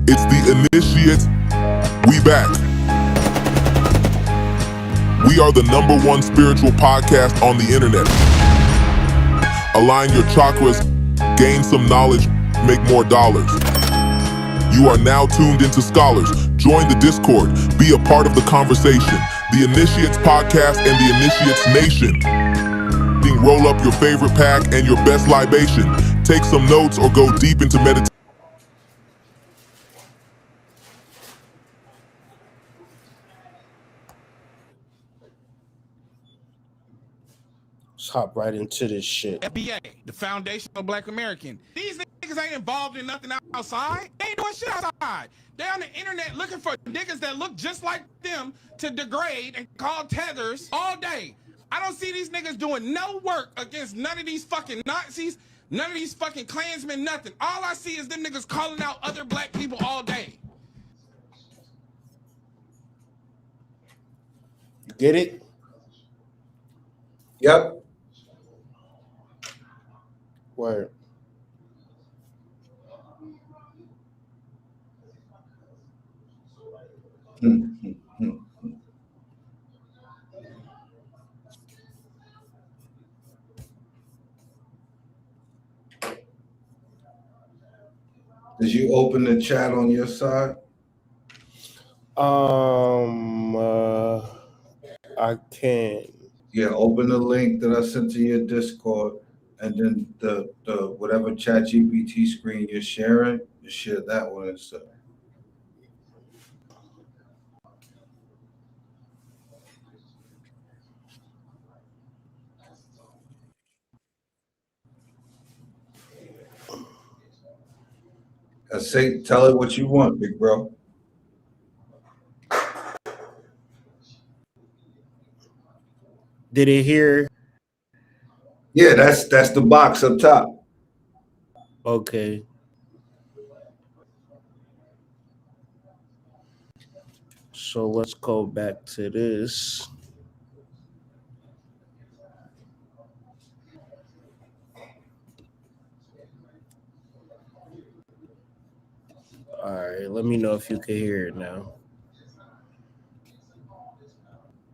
It's the Initiates. We back. We are the #1 spiritual podcast on the internet. Align your chakras, gain some knowledge, make more dollars. You are now tuned into Scholars. Join the Discord. Be a part of the conversation. The Initiates podcast and the Initiates Nation. Roll up your favorite pack and your best libation. Take some notes or go deep into meditation. Let's hop right into this shit. FBA, the Foundation of Black American. These niggas ain't involved in nothing outside. They ain't doing shit outside. They on the internet looking for niggas that look just like them to degrade and call tethers all day. I don't see these niggas doing no work against none of these fucking Nazis, none of these fucking Klansmen, nothing. All I see is them niggas calling out other black people all day. You get it? Yep. Word. Did you open the chat on your side? I can. Yeah, open the link that I sent to your Discord, and then the whatever chat GPT screen you're sharing, you share that one instead. Say, tell it what you want, big bro. Did it hear? Yeah, that's the box up top. Okay. So let's go back to this. All right, let me know if you can hear it now.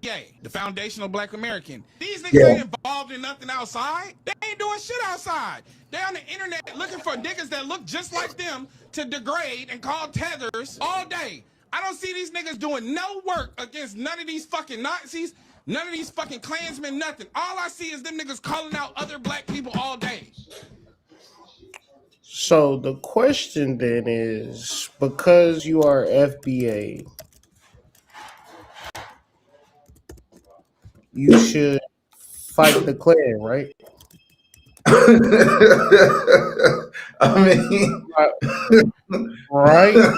Yay, the Foundation of Black American. These niggas ain't involved in nothing outside. They ain't doing shit outside. They on the internet looking for niggas that look just like them to degrade and call tethers all day. I don't see these niggas doing no work against none of these fucking Nazis, none of these fucking Klansmen, nothing. All I see is them niggas calling out other black people all day. So the question then is, because you are FBA, you should fight the Klan, right? I mean, right?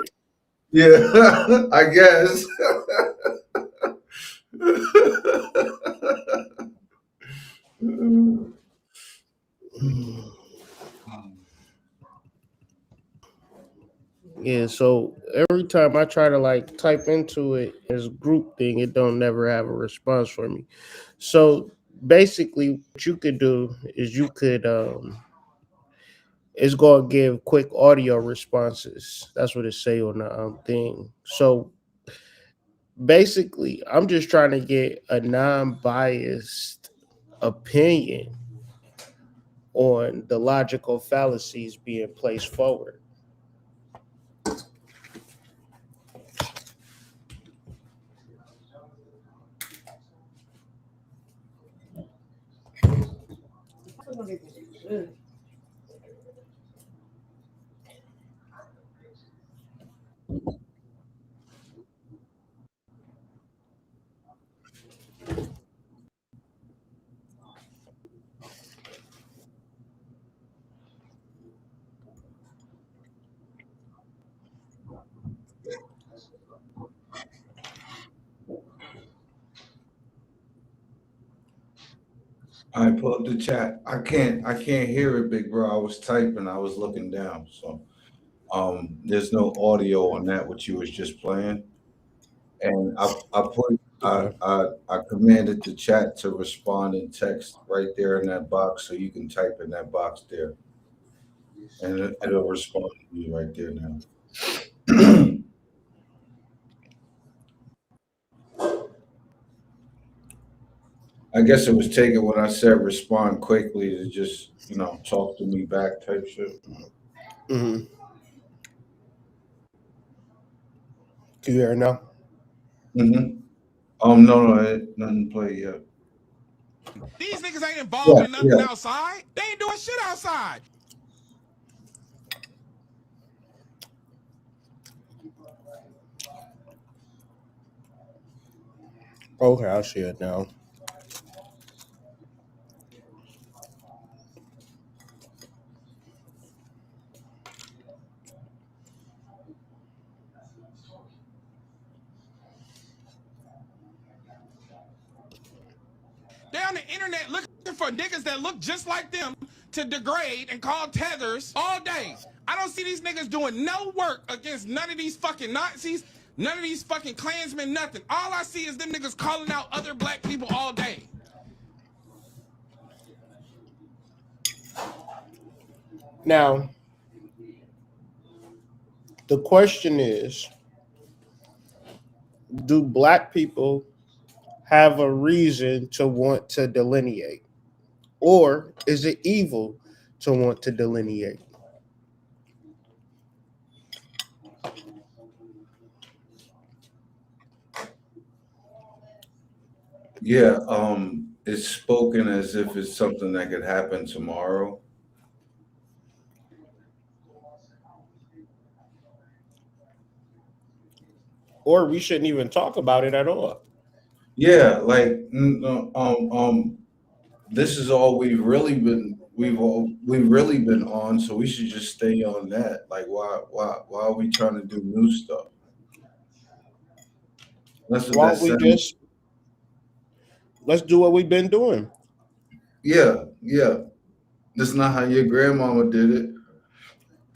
Yeah, I guess. Yeah, so every time I try to like type into it as group thing, it don't never have a response for me. So basically what you could do is you could it's gonna give quick audio responses. That's what it say on the thing. So basically I'm just trying to get a non-biased opinion on the logical fallacies being placed forward. I pull up the chat. I can't hear it, big bro. I was typing, I was looking down. So there's no audio on that what you was just playing. And I commanded the chat to respond in text right there in that box, so you can type in that box there. And it'll respond to you right there now. I guess it was taken when I said respond quickly to just, talk to me back type shit. Mm-hmm. Can you hear it now? Mm-hmm. No, nothing played yet. These niggas ain't involved in nothing Yeah. outside. They ain't doing shit outside. Okay, I see it now. They on the internet looking for niggas that look just like them to degrade and call tethers all day. I don't see these niggas doing no work against none of these fucking Nazis, none of these fucking Klansmen, nothing. All I see is them niggas calling out other black people all day. Now, the question is, do black people have a reason to want to delineate? Or is it evil to want to delineate? Yeah, it's spoken as if it's something that could happen tomorrow. Or we shouldn't even talk about it at all. Yeah, like this is all we've really been on, so we should just stay on that. Like why are we trying to do new stuff? That's what Why that don't we sounds. just let's do what we've been doing? Yeah. That's not how your grandmama did it.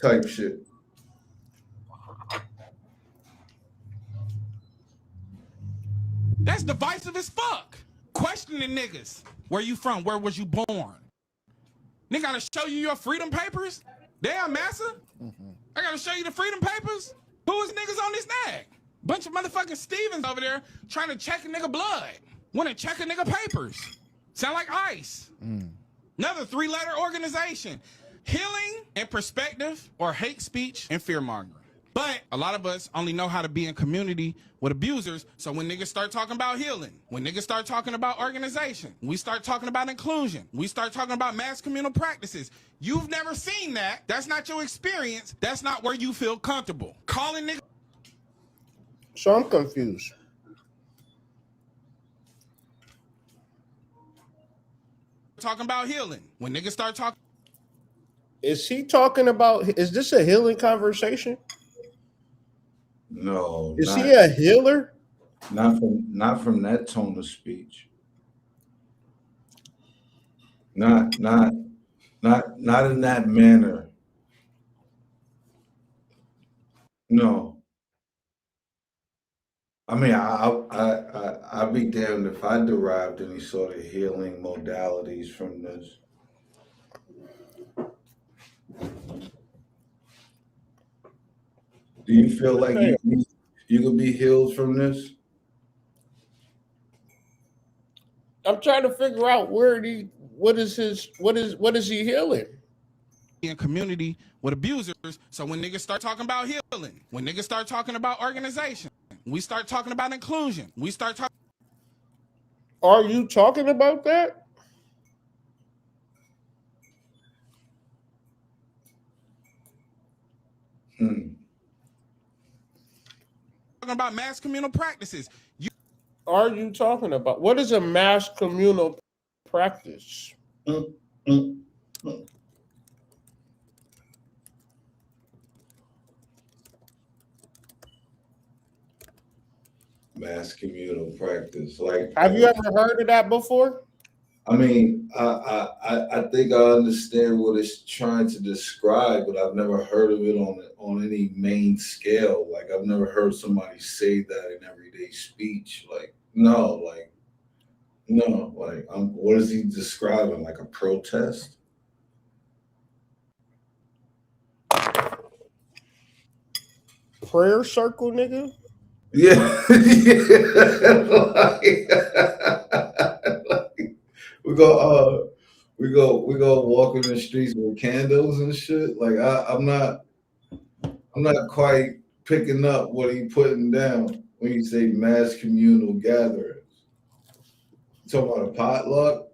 Type shit. That's divisive as fuck. Questioning niggas. Where you from? Where was you born? Nigga gotta show you your freedom papers? Damn, massa. I gotta show you the freedom papers? Who is niggas on this nag? Bunch of motherfucking Stevens over there trying to check a nigga blood. Wanna check a nigga papers. Sound like ICE. Another 3-letter organization. Healing and perspective or hate speech and fear mongering. But a lot of us only know how to be in community with abusers. So when niggas start talking about healing, when niggas start talking about organization, we start talking about inclusion, we start talking about mass communal practices. You've never seen that. That's not your experience. That's not where you feel comfortable. Calling niggas. So I'm confused. Talking about healing. When niggas start talking. Is he talking about, is this a healing conversation? No, Is he a healer? Not from that tone of speech. Not in that manner. No. I mean, I'd be damned if I derived any sort of healing modalities from this. Do you feel like you could be healed from this? I'm trying to figure out what is he healing? In community with abusers. So when niggas start talking about healing, when niggas start talking about organization, we start talking about inclusion, we start talking. Are you talking about that? Talking about mass communal practices. Are you talking about what is a mass communal practice? Mass communal practice. Like, have you ever heard of that before? I mean, I think I understand what it's trying to describe, but I've never heard of it on any main scale. Like, I've never heard somebody say that in everyday speech. Like, no, what is he describing? Like a protest? prayer circle, nigga. Yeah, like, we go walk in the streets with candles and shit. Like I'm not quite picking up what he putting down when you say mass communal gatherings. You talking about a potluck?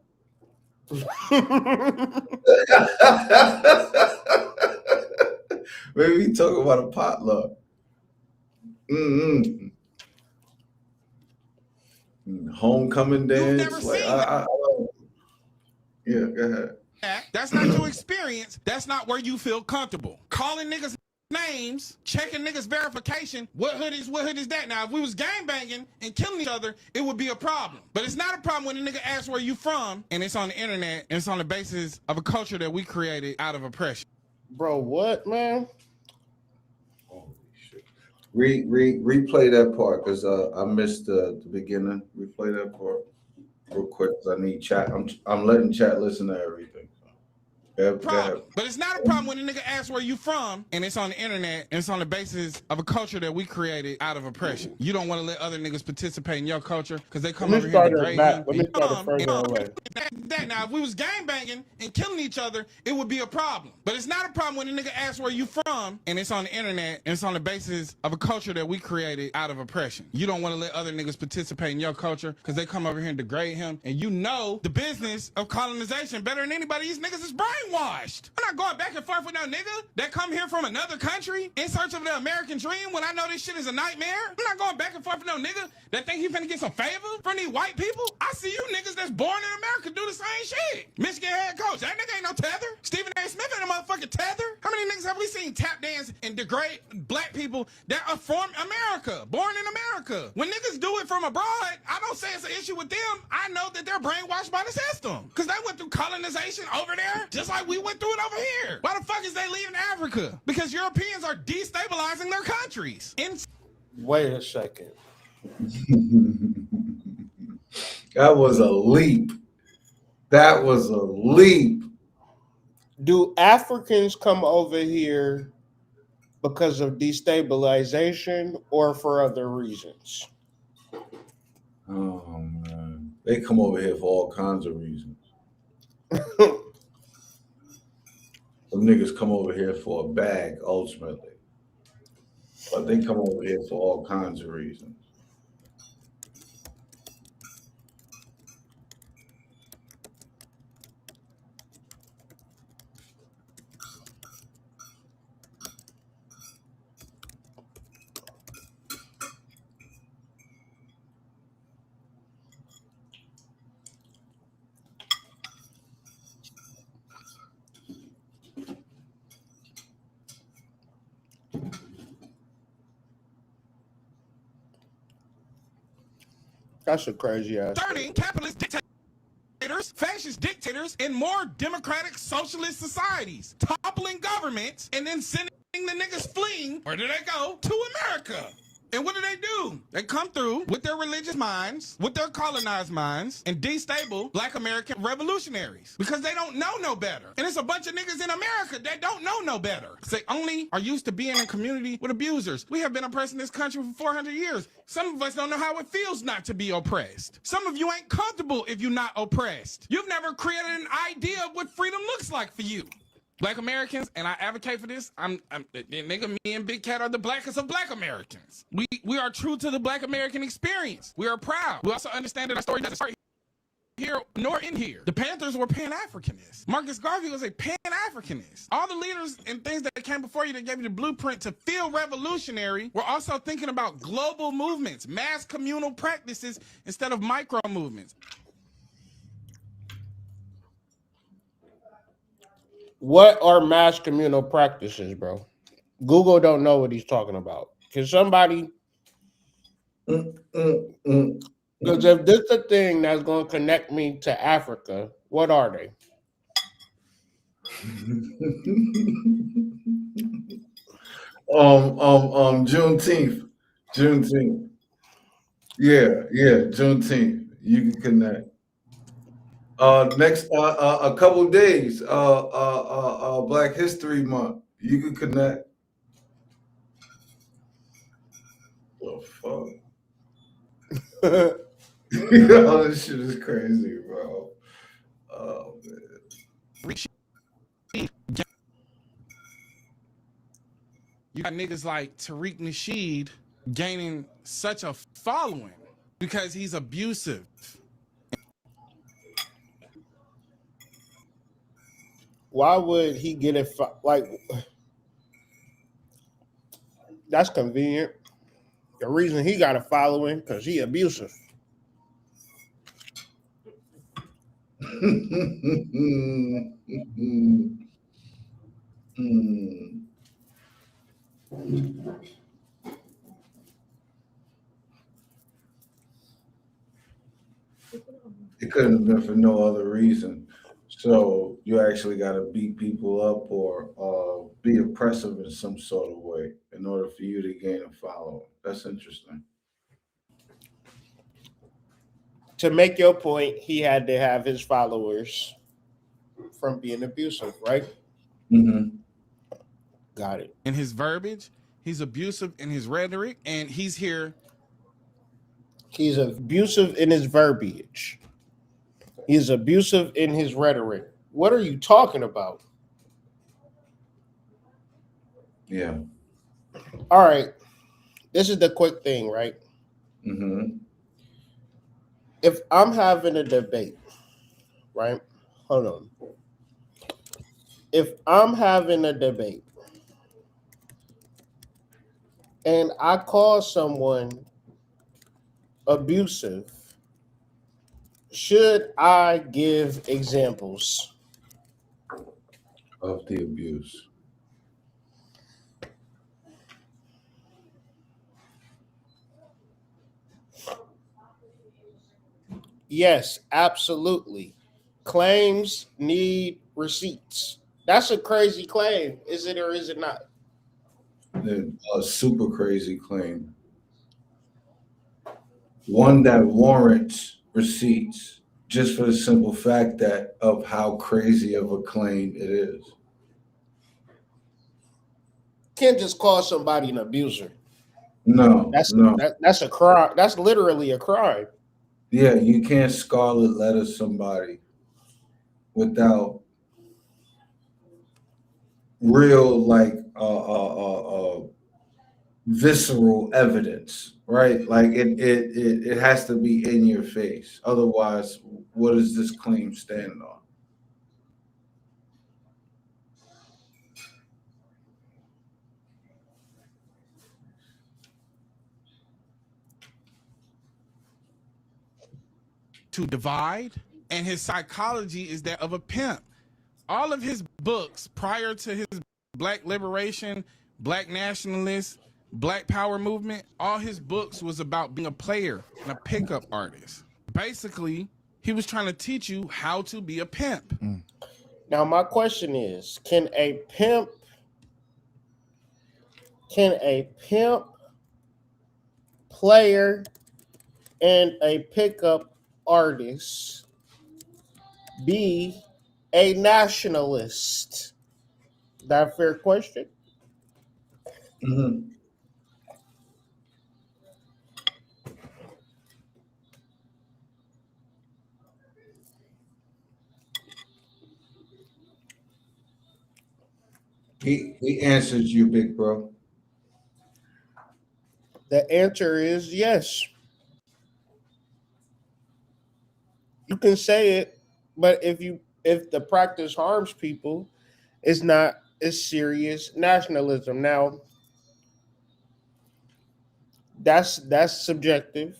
Maybe he talking about a potluck. Mm-hmm. Homecoming dance. You've never like seen that. Yeah, go ahead. That's not your experience. That's not where you feel comfortable. Calling niggas names, checking niggas verification. What hood is that? Now, if we was gangbanging and killing each other, it would be a problem. But it's not a problem when a nigga asks where you from and it's on the internet and it's on the basis of a culture that we created out of oppression. Bro, what, man? Holy shit. Replay that part because I missed the beginning. Replay that part real quick because I need chat. I'm letting chat listen to everything. Problem. But it's not a problem when a nigga asks where you from and it's on the internet and it's on the basis of a culture that we created out of oppression. You don't want to let other niggas participate in your culture because they come over here and degrade him. Let me start it further away. Now, if we was gangbanging and killing each other, it would be a problem. But it's not a problem when a nigga asks where you from and it's on the internet and it's on the basis of a culture that we created out of oppression. You don't want to let other niggas participate in your culture because they come over here and degrade him. And you know the business of colonization better than anybody. These niggas is brainwashed. I'm not going back and forth with no nigga that come here from another country in search of the American dream when I know this shit is a nightmare. I'm not going back and forth with no nigga that think he finna get some favor from these white people. I see you niggas that's born in America do the same shit. Michigan head coach, that nigga ain't no tether. Stephen A. Smith ain't a motherfucking tether. How many niggas have we seen tap dance and degrade black people that are from America, born in America? When niggas do it from abroad, I don't say it's an issue with them. I know that they're brainwashed by the system because they went through colonization over there just like we went through it over here. Why the fuck is they leaving Africa? Because Europeans are destabilizing their countries. Wait a second. That was a leap. That was a leap. Do Africans come over here because of destabilization or for other reasons? Oh man, they come over here for all kinds of reasons. Some niggas come over here for a bag ultimately, but they come over here for all kinds of reasons. That's a crazy ass. Turning capitalist dictators, fascist dictators, in more democratic socialist societies, toppling governments, and then sending the niggas fleeing, where do they go? To America. And what do? They come through with their religious minds, with their colonized minds, and destable black American revolutionaries because they don't know no better. And it's a bunch of niggas in America that don't know no better. They only are used to being in a community with abusers. We have been oppressed in this country for 400 years. Some of us don't know how it feels not to be oppressed. Some of you ain't comfortable if you're not oppressed. You've never created an idea of what freedom looks like for you. Black Americans, and I advocate for this. Nigga, me and Big Cat are the blackest of black Americans. We are true to the black American experience. We are proud. We also understand that our story doesn't start here nor in here. The Panthers were Pan-Africanists. Marcus Garvey was a Pan-Africanist. All the leaders and things that came before you that gave you the blueprint to feel revolutionary were also thinking about global movements, mass communal practices instead of micro movements. What are mass communal practices, bro? Google don't know what he's talking about. Can somebody? Because if this is a thing that's going to connect me to Africa, what are they? Juneteenth. Yeah, Juneteenth. You can connect. Next, a couple days, Black History Month. You can connect. fuck? Yo, this shit is crazy, bro. Oh man. You got niggas like Tariq Nasheed gaining such a following because he's abusive. Why would he get it? Like, that's convenient. The reason he got a following because he abusive. It couldn't have been for no other reason. So you actually got to beat people up or be oppressive in some sort of way in order for you to gain a following. That's interesting. To make your point, he had to have his followers from being abusive, right? Mm-hmm. Got it. In his verbiage, he's abusive in his rhetoric, and he's here. He's abusive in his verbiage. He's abusive in his rhetoric. What are you talking about? Yeah. All right. This is the quick thing, right? Mm-hmm. If I'm having a debate, right? Hold on. If I'm having a debate and I call someone abusive, should I give examples? Of the abuse. Yes, absolutely. Claims need receipts. That's a crazy claim. Is it or is it not? A super crazy claim. One that warrants receipts just for the simple fact that of how crazy of a claim it is. Can't just call somebody an abuser. No, no. That's a crime. That's literally a crime. Yeah, you can't scarlet letter somebody without real visceral evidence, right? Like it has to be in your face. Otherwise, what does this claim stand on? To divide, and his psychology is that of a pimp. All of his books prior to his Black liberation, Black nationalist, Black power movement, all his books was about being a player and a pickup artist. Basically, he was trying to teach you how to be a pimp. Now, my question is, can a pimp player and a pickup artist be a nationalist? That a fair question? Mm-hmm. He answered you, big bro. The answer is yes. You can say it, but if the practice harms people, it's not as serious nationalism. Now, that's subjective.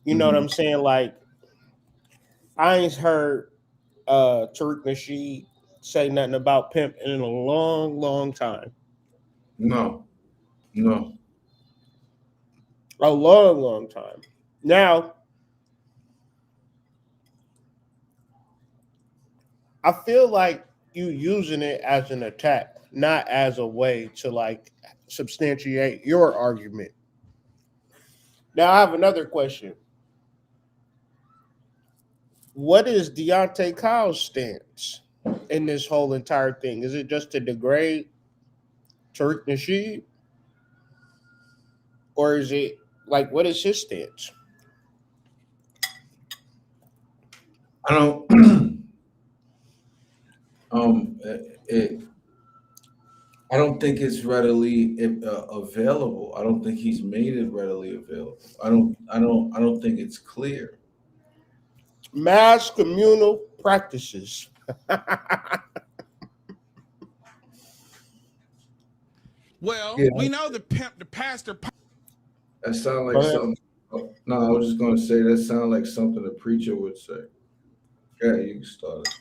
You know what I'm saying? Like, I ain't heard Tariq Nasheed say nothing about pimp in a long, long time. No. A long, long time. Now, I feel like you using it as an attack, not as a way to like substantiate your argument. Now, I have another question. What is Deante Kyle's stance in this whole entire thing? Is it just to degrade Tariq Nasheed? Or is it Like, what is his stance? I don't. It. I don't think it's readily available. I don't think he's made it readily available. I don't think it's clear. Mass communal practices. Well, Yeah. we know the pimp, the pastor. That sounds like something. No, I was just going to say that sounds like something a preacher would say. Yeah, you can start it.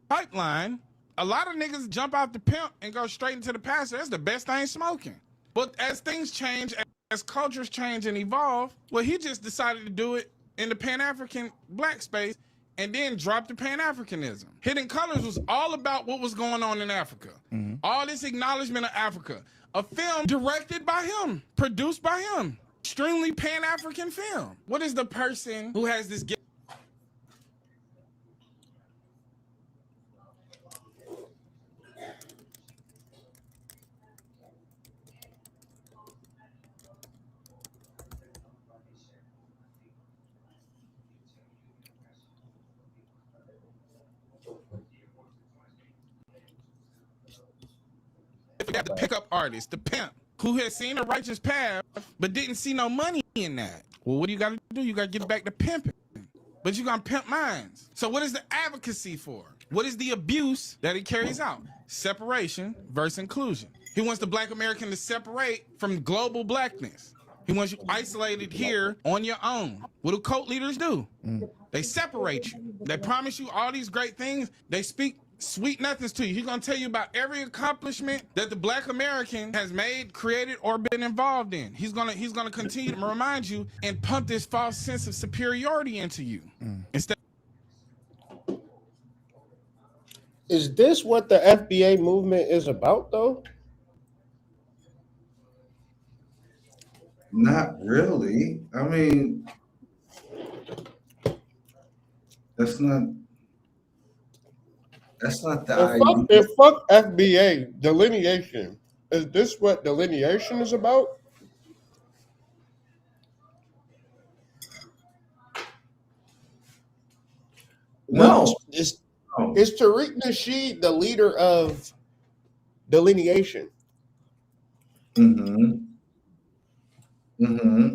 Pipeline, a lot of niggas jump out the pimp and go straight into the pastor. That's the best thing smoking. But as things change, as cultures change and evolve, well, he just decided to do it in the Pan-African black space and then dropped the Pan-Africanism. Hidden Colors was all about what was going on in Africa. Mm-hmm. All this acknowledgement of Africa. A film directed by him, produced by him. Extremely Pan-African film. What is the person who has this gift? We got the pickup artist, the pimp, who has seen a righteous path, but didn't see no money in that. Well, what do you got to do? You got to get back to pimping. But you got to pimp minds. So what is the advocacy for? What is the abuse that he carries out? Separation versus inclusion. He wants the black American to separate from global blackness. He wants you isolated here on your own. What do cult leaders do? They separate you. They promise you all these great things. They speak sweet nothings to you. He's going to tell you about every accomplishment that the black American has made, created, or been involved in. He's going to continue to remind you and pump this false sense of superiority into you. Instead. Is this what the FBA movement is about, though? Not really. I mean, that's not the idea. Fuck FBA delineation. Is this what delineation is about? No. Is Tariq Nasheed the leader of delineation?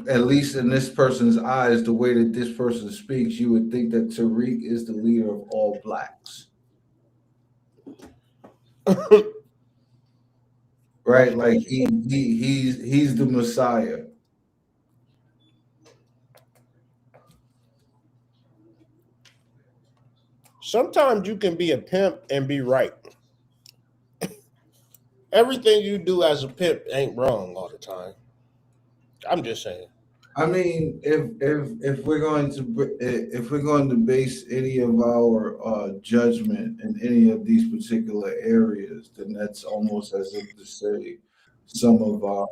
At least in this person's eyes, the way that this person speaks, you would think that Tariq is the leader of all blacks. Right? Like he's the Messiah. Sometimes you can be a pimp and be right. Everything you do as a pimp ain't wrong all the time. I'm just saying. I mean, if we're going to base any of our judgment in any of these particular areas, then that's almost as if to say some of our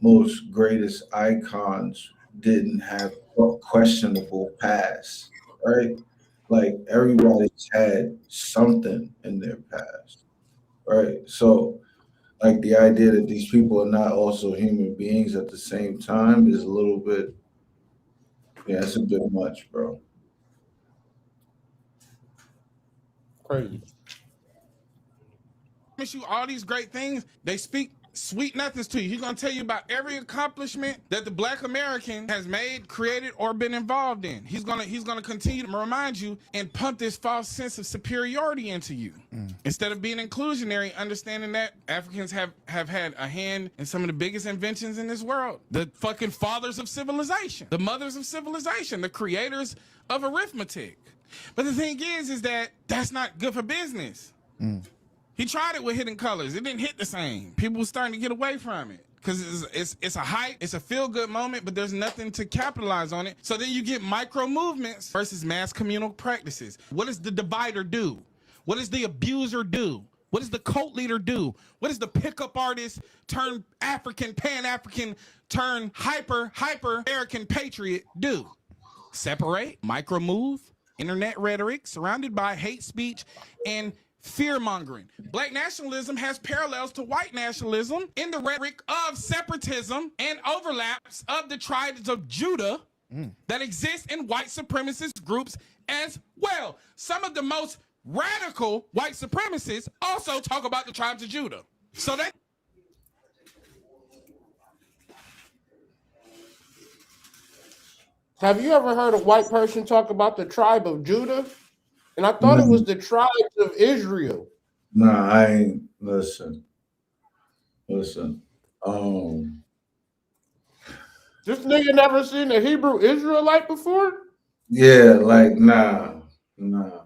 most greatest icons didn't have questionable past, right? Like everybody's had something in their past, right? So, like the idea that these people are not also human beings at the same time is a little bit, yeah, it's a bit much, bro. Crazy. Promise you all these great things. They speak sweet nothings to you. He's going to tell you about every accomplishment that the black American has made, created, or been involved in. He's going to continue to remind you and pump this false sense of superiority into you. Instead of being inclusionary, understanding that Africans have had a hand in some of the biggest inventions in this world. The fucking fathers of civilization, the mothers of civilization, the creators of arithmetic. But the thing is that that's not good for business. He tried it with Hidden Colors. It didn't hit the same. People were starting to get away from it because it's a hype, it's a feel-good moment, but there's nothing to capitalize on it. So then you get micro movements versus mass communal practices. What does the divider do? What does the abuser do? What does the cult leader do? What does the pickup artist turn African, Pan-African, turn hyper American patriot do? Separate, micro move, internet rhetoric surrounded by hate speech and fear-mongering. Black nationalism has parallels to white nationalism in the rhetoric of separatism and overlaps of the tribes of Judah that exist in white supremacist groups as well. Some of the most radical white supremacists also talk about the tribes of Judah. So that Have you ever heard a white person talk about the tribe of Judah? And I thought it was the tribes of Israel. Nah, I ain't. Listen. This nigga never seen a Hebrew Israelite before? Yeah, like nah. You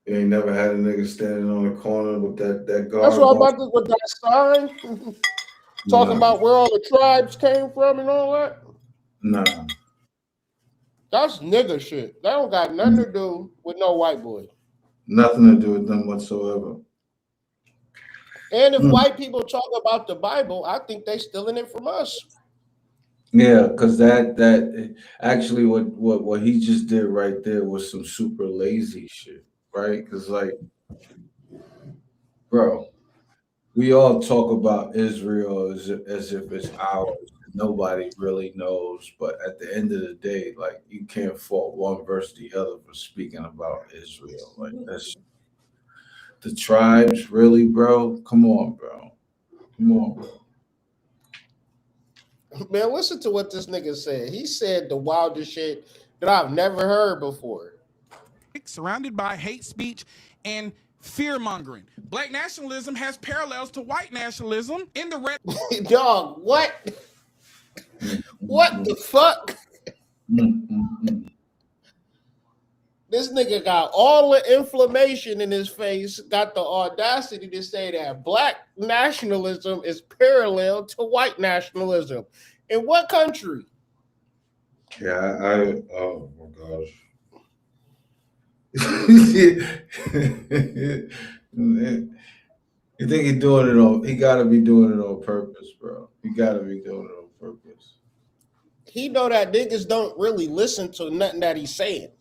ain't never had a nigga standing on the corner with that guard. That's what I'm about to with that sign. Talking about where all the tribes came from and all that. Nah. That's nigga shit. That don't got nothing to do with no white boy. Nothing to do with them whatsoever. And if white people talk about the Bible, I think they stealing it from us. Yeah, because that actually what he just did right there was some super lazy shit, right? Because like, bro, we all talk about Israel as if it's ours. Nobody really knows, but at the end of the day, like you can't fault one versus the other for speaking about Israel. Like that's the tribes, really, bro. Come on, bro. Man, listen to what this nigga said. He said the wildest shit that I've never heard before. surrounded by hate speech and fear-mongering. Black nationalism has parallels to white nationalism in the red. Dog, what? What the fuck? This nigga got all the inflammation in his face, got the audacity to say that black nationalism is parallel to white nationalism. In what country? Yeah, oh my gosh. You think he's doing it on? He got to be doing it on purpose, bro. He got to be doing it on purpose. He know that niggas don't really listen to nothing that he's saying.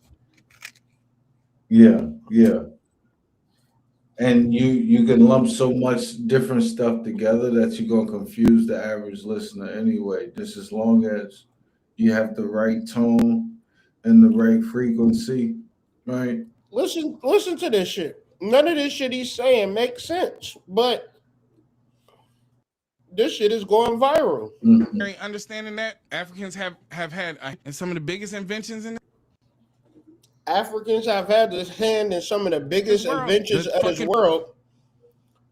Yeah. And you can lump so much different stuff together that you're gonna confuse the average listener anyway. Just as long as you have the right tone and the right frequency, right? Listen to this shit. None of this shit he's saying makes sense, but this shit is going viral. Understanding that Africans have had and some of the biggest inventions in Africans have had this hand in some of the biggest inventions of this world.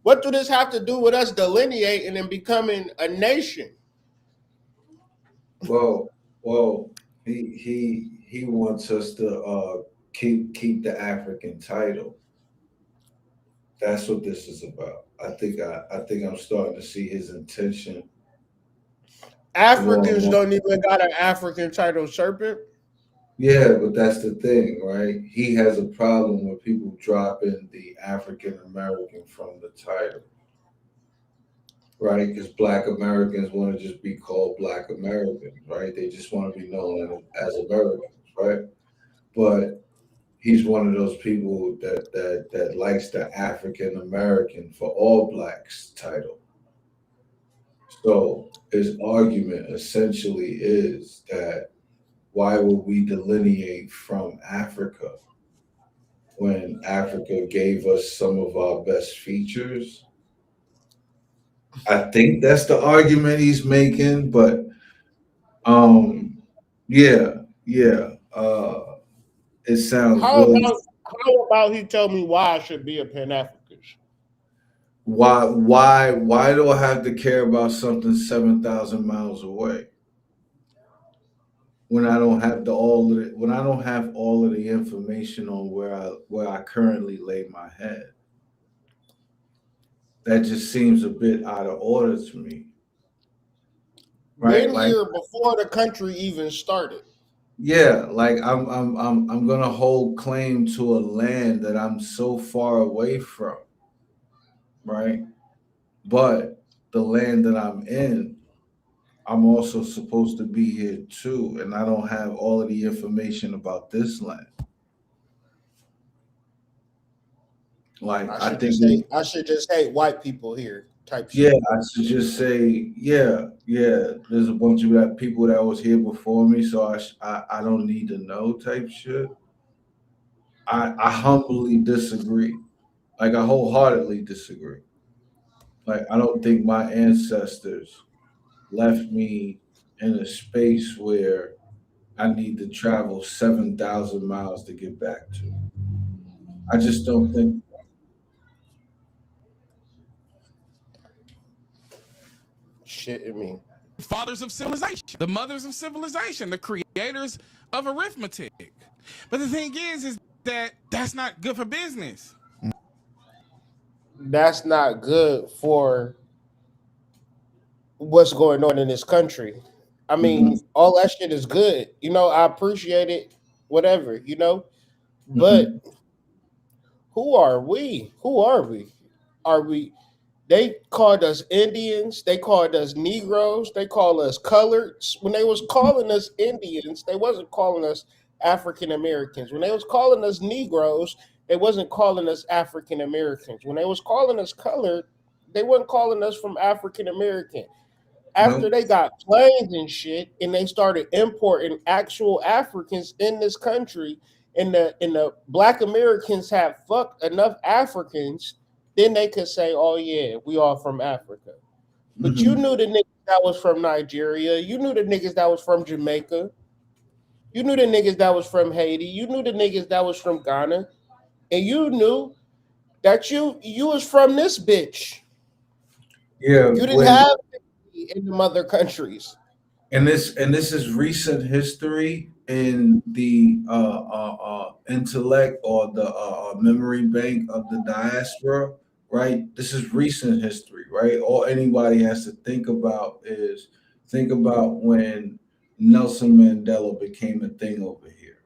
What do this have to do with us delineating and becoming a nation? Well, he wants us to keep the African title. That's what this is about. I think I'm starting to see his intention. Africans don't even got an African title, serpent. Yeah, but that's the thing, right? He has a problem with people dropping the African American from the title, right? Because Black Americans want to just be called Black Americans, right? They just want to be known as Americans, right? But he's one of those people that likes the African American for all Blacks title. So his argument essentially is that why would we delineate from Africa when Africa gave us some of our best features? I think that's the argument he's making, but yeah. It sounds How about he tell me why I should be a Pan-Africanist? Why do I have to care about something 7,000 miles away? When I don't have all of the information on where I currently lay my head. That just seems a bit out of order to me. Right? Been here before the country even started. Yeah, like I'm gonna hold claim to a land that I'm so far away from, right? But the land that I'm in, I'm also supposed to be here too, and I don't have all of the information about this land. Like I I should think just say I should just hate white people here type yeah, shit. I should just say, yeah. There's a bunch of that people that was here before me, so I don't need to know type shit. I humbly disagree. Like I wholeheartedly disagree. Like I don't think my ancestors left me in a space where I need to travel 7,000 miles to get back to. I just don't think. Shit, I mean, Fathers of civilization, the mothers of civilization, the creators of arithmetic. But the thing is that that's not good for business. that's not good for what's going on in this country. I Mhm, mean, all that shit is good. I appreciate it, whatever, mhm. But who are we? Who are we? Are we They called us Indians, they called us Negroes, they call us coloreds. When they was calling us Indians, they wasn't calling us African Americans. When they was calling us Negroes, they wasn't calling us African Americans. When they was calling us colored, they wasn't calling us from African American. After Nope. they got planes and shit and they started importing actual Africans in this country, and the black Americans had fucked enough Africans, then they could say, oh yeah, we all from Africa. But you Mhm. knew the niggas that was from Nigeria, you knew the niggas that was from Jamaica, you knew the niggas that was from Haiti, you knew the niggas that was from Ghana, and you knew that you was from this bitch. Yeah, You didn't when have in the mother countries. and this is recent history in the intellect or the memory bank of the diaspora, right? This is recent history, right? All anybody has to think about is think about when Nelson Mandela became a thing over here,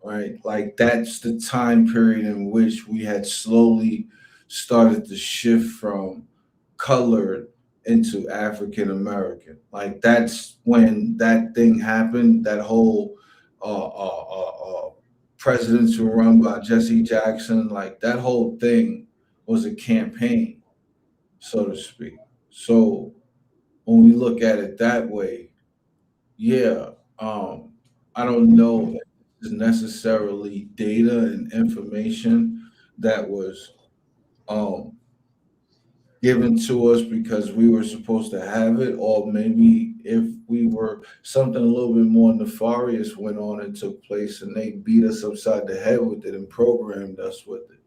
right? Like that's the time period in which we had slowly started to shift from colored into African American. Like that's when that thing happened. That whole presidential run by Jesse Jackson, like that whole thing was a campaign, so to speak. So when we look at it that way, yeah, I don't know if it's necessarily data and information that was um, given to us because we were supposed to have it, or maybe if we were something a little bit more nefarious went on and took place, and they beat us upside the head with it and programmed us with it,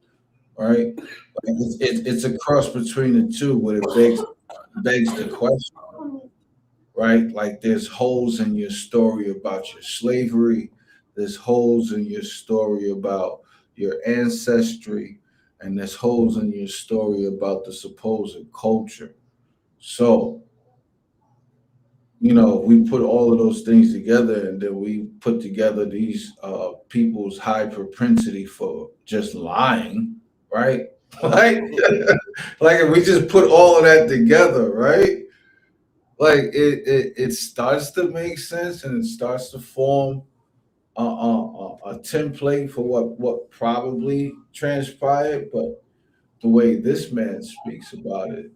right? Like it's a cross between the two, but it begs the question, right? Like there's holes in your story about your slavery, there's holes in your story about your ancestry, and there's holes in your story about the supposed culture. So, we put all of those things together and then we put together these people's high propensity for just lying, right? Like, like if we just put all of that together, right? Like it starts to make sense and it starts to form a template for what probably transpired. But the way this man speaks about it,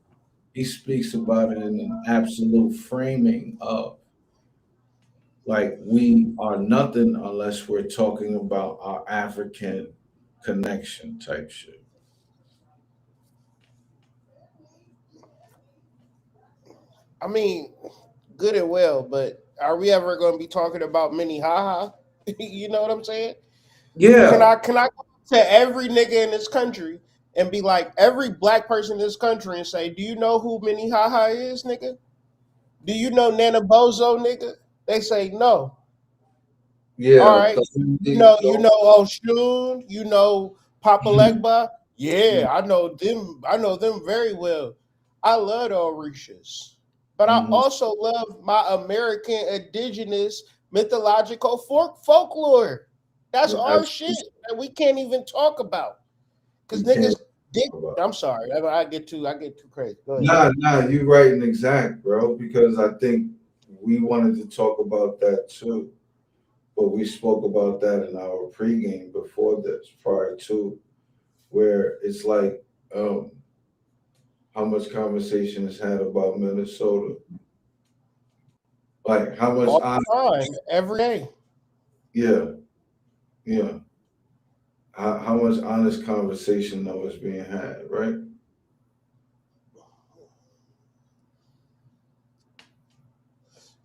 he speaks about it in an absolute framing of like we are nothing unless we're talking about our African connection type shit. I mean, good and well, but are we ever going to be talking about mini haha? You know what I'm saying? Can Yeah, I can I go to every nigga in this country and be like every black person in this country and say, "Do you know who Mini Haha is, nigga? Do you know Nana Bozo, nigga?" They say no. All yeah. right. The You know Oshun, you know Papa Mhm, Legba. Yeah, I know them. I know them very well. I love the Orishas, but I mhm. also love my American indigenous mythological folklore. That's You're our shit absolutely that we can't even talk about because we can't niggas dick. talk about. I'm sorry, I get too crazy. Go ahead. Nah, you right and exact, bro. Because I think we wanted to talk about that too, but we spoke about that in our pregame before this, prior to. where it's like how much conversation is had about Minnesota, like how much All honest, the time, every day. yeah, yeah, how much honest conversation that was being had, right?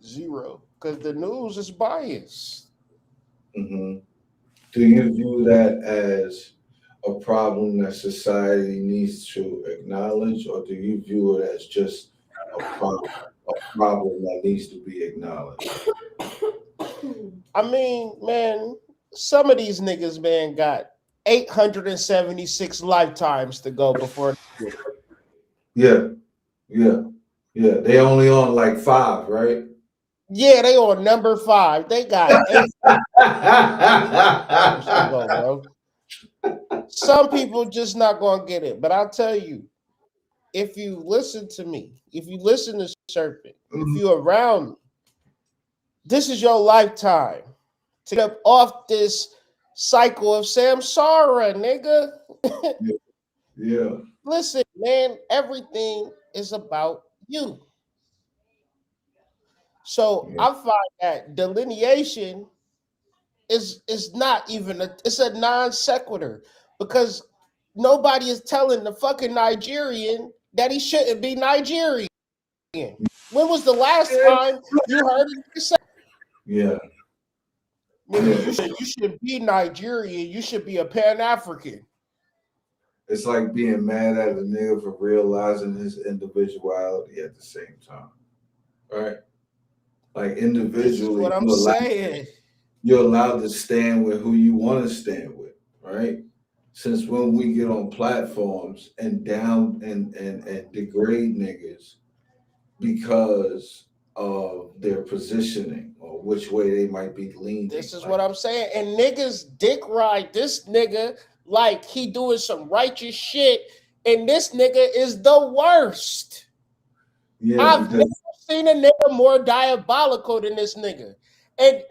Zero. Because the news is biased. Hmm. Do you view that as a problem that society needs to acknowledge, or do you view it as just a problem that needs to be acknowledged? I mean, man, some of these niggas, man, got 876 lifetimes to go before they get it. Yeah, yeah, yeah. They only on like 5, right? Yeah, they on number 5. They got 8 to go, bro. Some people just not gonna get it. But I'll tell you, if you listen to me, if you listen to Serpent, if Mhm. you're around me, this is your lifetime to get up off this cycle of samsara, nigga. Yeah, yeah, Listen, man, everything is about you. So yeah, I find that delineation is not even it's a non sequitur because nobody is telling the fucking Nigerian that he shouldn't be Nigerian. When was the last time you heard a nigga say, yeah, nigga, yeah. you should be Nigerian, you should be a Pan African? It's like being mad at a nigga for realizing his individuality at the same time, right? Like This is individually, what I'm saying. you're allowed to stand with who you want to stand with, right? Since when we get on platforms and down and degrade niggas because of their positioning or which way they might be leaning, This is what like I'm saying. And niggas dick ride this nigga like he doing some righteous shit. And this nigga is the worst. yeah, I've never because seen a nigga more diabolical than this nigga. And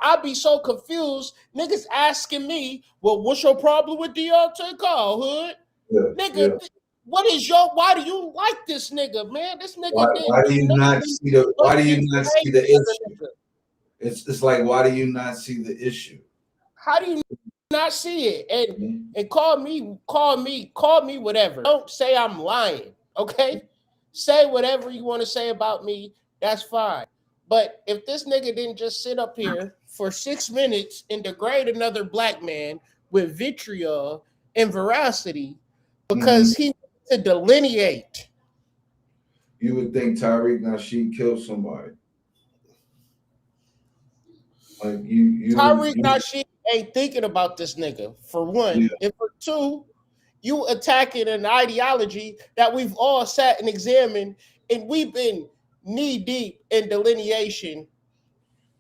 I be so confused. Niggas asking me, well, what's your problem with Deante Call, hood? yeah, Nigga, yeah. what is your why do you like this nigga, man? This nigga Why didn't do do you not nothing see the but why do get you not see praised the as a issue? nigga. It's like why do you not see the issue? How do you not see it? Mhm. And call me whatever. Don't say I'm lying, okay? Say whatever you want to say about me. That's fine. But if this nigga didn't just sit up here for 6 minutes and degrade another black man with vitriol and veracity Mhm. because he wanted to delineate. You would think Tariq Nasheed killed somebody. Like Tyreek Nasheed ain't thinking about this nigga, for yeah, one. And for two, you attacking an ideology that we've all sat and examined, and we've been knee deep in delineation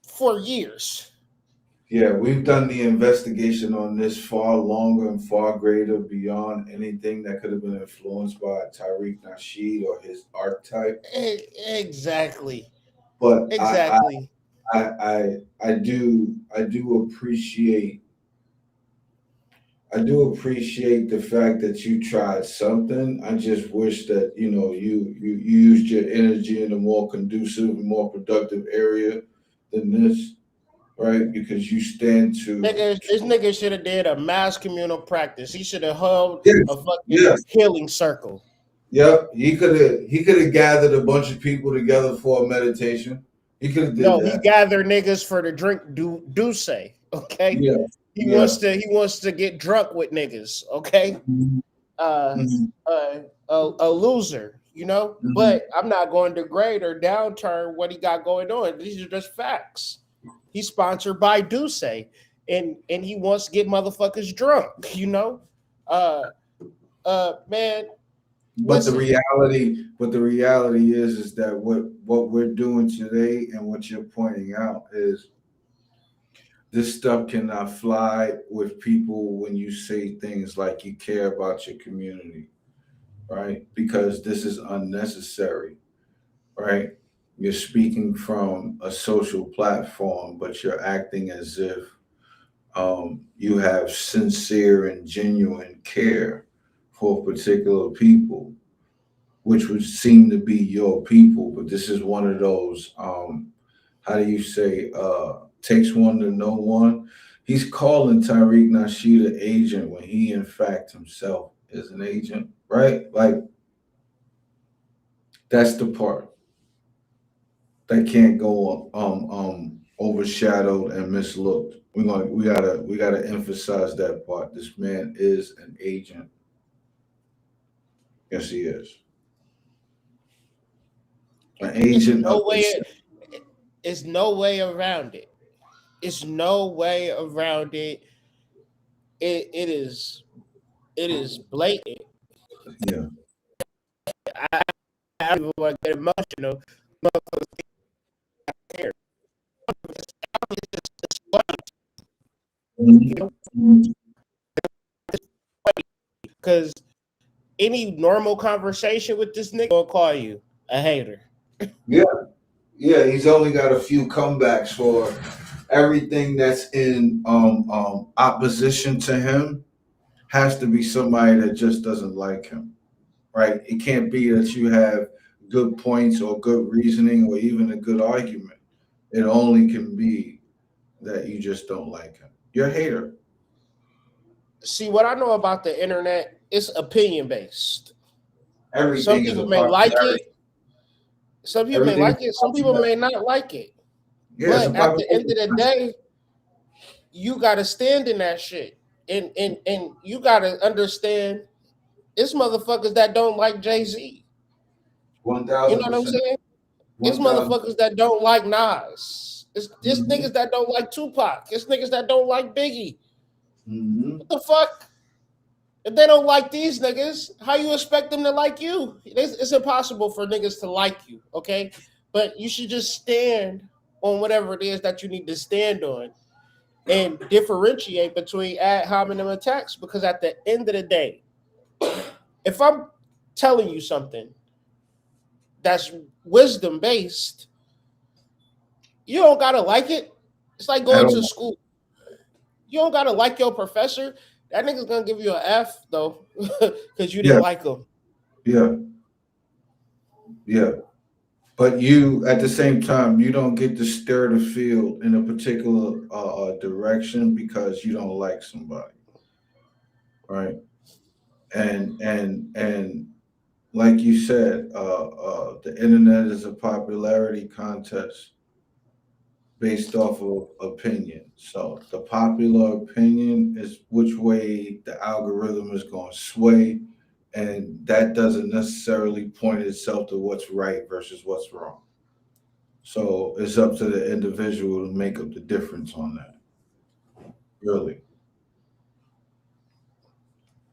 for years. yeah. We've done the investigation on this far longer and far greater beyond anything that could have been influenced by Tariq Nasheed or his archetype. Exactly. But Exactly. I do appreciate the fact that you tried something. I just wish that you used your energy in a more conducive, more productive area than this, right? Because you stand to Nigga, this nigga should have did a mass communal practice. He should have held yes, a fucking yes, healing circle. yep. He could have gathered a bunch of people together for a meditation. He could have did No, he that. gathered niggas for the drink do say. Okay. Yeah, yeah. He wants to get drunk with niggas. Okay. Mhm, uh, mhm, a loser, you know. mhm. But I'm not going to degrade or downturn what he got going on. These are just facts. He's sponsored by Duce, and he wants to get motherfuckers drunk, you know. Uh, man, listen, But the reality is that what we're doing today and what you're pointing out is this stuff cannot fly with people when you say things like you care about your community, right? Because this is unnecessary, right? You're speaking from a social platform, but you're acting as if You have sincere and genuine care for particular people, which would seem to be your people. But this is one of those, how do you say, takes one to know one. He's calling Tariq Nasheed an agent when he, in fact, himself is an agent, right? Like, that's the part that can't go overshadowed and mislooked. We gotta emphasize that part. This man is an agent. Yes, he is. An It's agent of no way. It's no way around it. It's no way around it. It is. It is blatant. yeah. I don't even want to get emotional. Motherfuckers care. You know, because any normal conversation with this nigga will call you a hater. Yeah, yeah, he's only got a few comebacks for everything that's in opposition to him has to be somebody that just doesn't like him, right? It can't be that you have good points or good reasoning or even a good argument. It only can be that you just don't like him. You're a hater. See, what I know about the internet, it's opinion based. Some Everything is a people may like popularity. it. Some people may Everything is like it. Some people may not like it. yeah, it's a But at the end popularity. of the day, you gotta stand in that shit. And you gotta understand it's motherfuckers that don't like Jay-Z. You know what I'm 1,000%. saying? It's 1,000. motherfuckers that don't like Nas. It's Mhm. niggas that don't like Tupac. It's niggas that don't like Biggie. Mhm. What the fuck? If they don't like these niggas, how you expect them to like you? It's impossible for niggas to like you, okay? But you should just stand on whatever it is that you need to stand on and differentiate between ad hominem attacks because at the end of the day, if I'm telling you something that's wisdom based, you don't gotta like it. It's like At going to all. school. You don't gotta like your professor. That nigga's gonna give you an F though, because you Yeah, didn't like him. yeah, yeah. But you, at the same time, you don't get to stir the field in a particular direction because you don't like somebody, right? And like you said, the internet is a popularity contest based off of opinion. So the popular opinion is which way the algorithm is going to sway, and that doesn't necessarily point itself to what's right versus what's wrong. So it's up to the individual to make up the difference on that, really.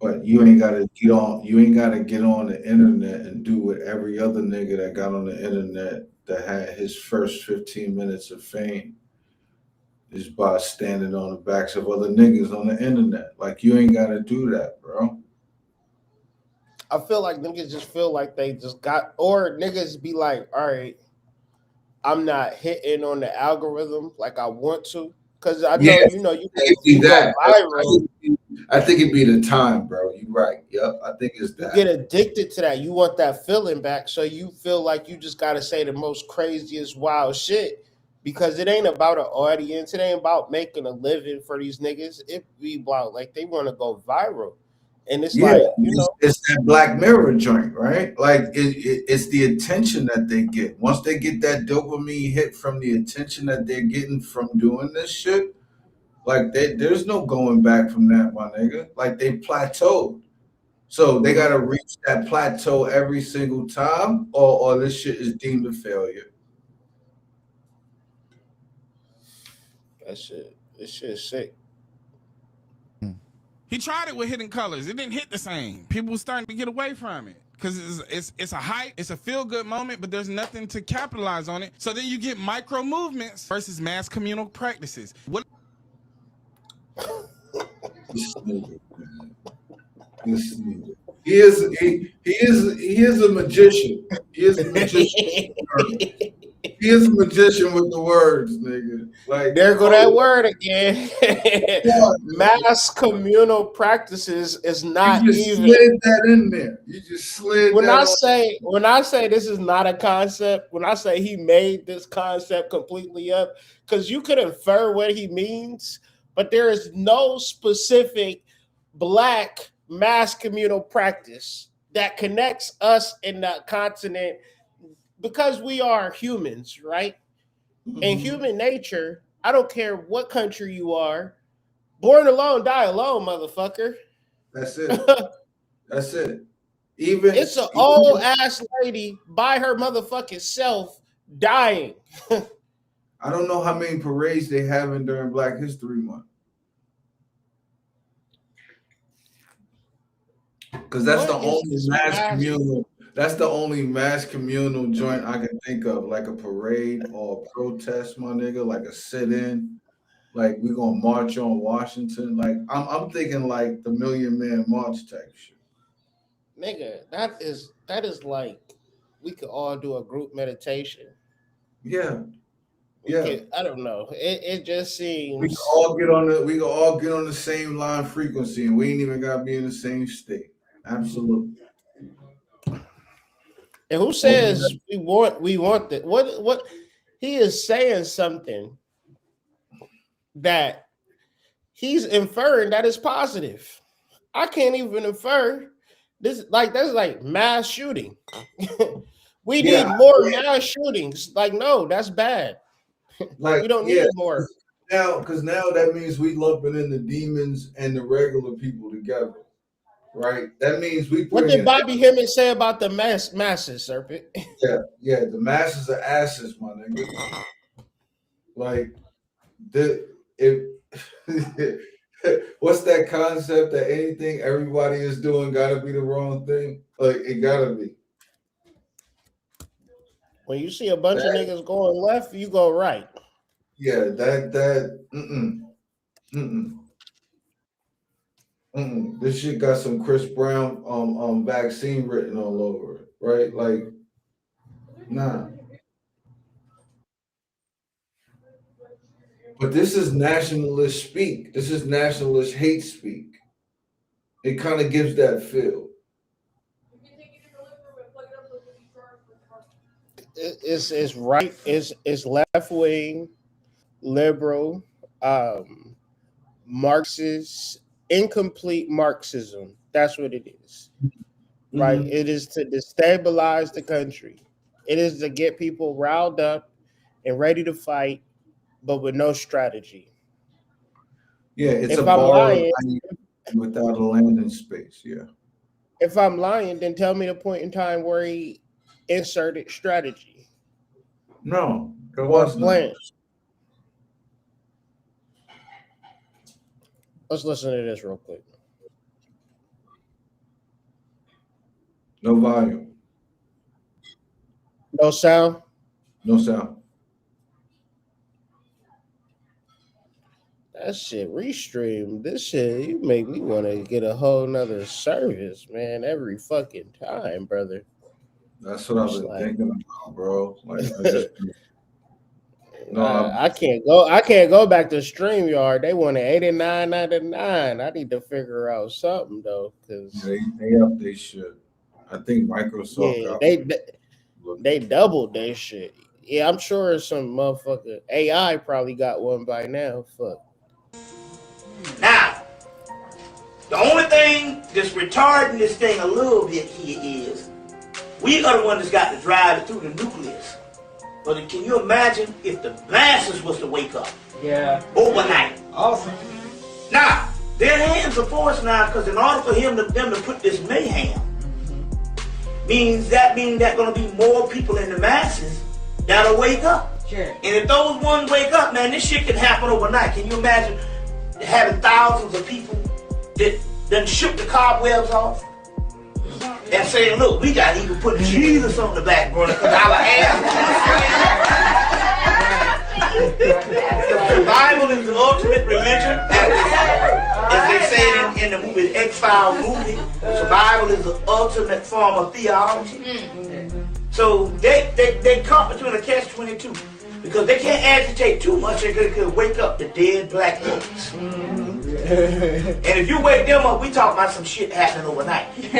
But you ain't gotta get on. You ain't gotta get on the internet and do what every other nigga that got on the internet that had his first 15 minutes of fame is by standing on the backs of other niggas on the internet. Like you ain't gotta do that, bro. I feel like niggas just feel like they just got, or niggas be like, all right, I'm not hitting on the algorithm like I want to. Cause I Yeah, know, you know, it'd be you go that. viral. I think it'd be the time, bro. You right. Yep. I think it's You get that. addicted to that. You want that feeling back. So you feel like you just gotta say the most craziest wild shit. Because it ain't about an audience. It ain't about making a living for these niggas. It be about like they want to go viral. And it's Yeah, like, you know, it's that Black Mirror joint, right? Like it's the attention that they get. Once they get that dopamine hit from the attention that they're getting from doing this shit, like there's no going back from that, my nigga. Like they plateaued. So they gotta reach that plateau every single time, or this shit is deemed a failure. this shit is sick. He tried it with Hidden Colors. It didn't hit the same. People were starting to get away from it because it's a hype, it's a feel good moment, but there's nothing to capitalize on it. So then you get micro movements versus mass communal practices. What? This nigga, man. This nigga. He is a magician. He is a magician. He is a magician with the words, nigga. Like, there go that word again. Mass communal practices is not you just even. slid that in there. You just slid When that I say this is not a concept, when I say he made this concept completely up, because you could infer what he means, but there is no specific black mass communal practice that connects us in that continent because we are humans, right? In human nature, I don't care what country you are, born alone, die alone, motherfucker. That's it. That's it. Even It's an old ass lady by her motherfucking self dying. I don't know how many parades they having during Black History Month. Because that's the only mass communal. That's the only mass communal joint I can think of, like a parade or a protest, my nigga, like a sit-in. Like we gonna march on Washington. Like I'm thinking like the Million Man March type shit. Nigga, that is like we could all do a group meditation. Yeah. I don't know. It just seems we can all get on the same line frequency, and we ain't even gotta be in the same state. Absolutely. And who says we want that? What he is saying something that he's inferring that is positive. I can't even infer this. Like that's like mass shooting. We need more mass shootings. Like no, that's bad. Like we don't need more. Because now that means we lumping in the demons and the regular people together. Right, that means we. What did Bobby Hemmett say about the masses, Serpent? Yeah, the masses are asses, my nigga. Like, what's that concept that anything everybody is doing gotta be the wrong thing? Like, it gotta be. When you see a bunch of niggas going left, you go right. Yeah, this shit got some Chris Brown vaccine written all over it, right? Like, nah. But this is nationalist speak. This is nationalist hate speak. It kind of gives that feel. It's right. It's left wing, liberal, Marxist. Incomplete Marxism. That's what it is. Right? Mm-hmm. It is to destabilize the country. It is to get people riled up and ready to fight, but with no strategy. Yeah, it's if a bar without a landing space. Yeah. If I'm lying, then tell me the point in time where he inserted strategy. No, there was plan. Let's listen to this real quick. No volume. No sound? No sound. That shit restream. This shit, you make me want to get a whole nother service, man, every fucking time, brother. That's what I've been thinking about, bro. Like, I can't go back to StreamYard. They want $89.99. I need to figure out something though, because they up they shit. I think Microsoft. Yeah, they doubled their shit. Yeah, I'm sure some motherfucker AI probably got one by now. Fuck. Now, the only thing that's retarding this thing a little bit here is we are the ones that's got to drive it through the nucleus. But can you imagine if the masses was to wake up? Yeah. Overnight. Awesome. Now, their hands are forced now because in order for them to put this mayhem, means that going to be more people in the masses that'll wake up. Sure. And if those ones wake up, man, this shit can happen overnight. Can you imagine having thousands of people that done shook the cobwebs off? And saying, look, we got to even put Jesus on the back burner because our ass. The Bible is the ultimate religion. As they say in the movie, X-Files movie, the Bible is the ultimate form of theology. So they caught between a catch-22. Because they can't agitate too much, they could wake up the dead black folks. And if you wake them up, we talking about some shit happening overnight. If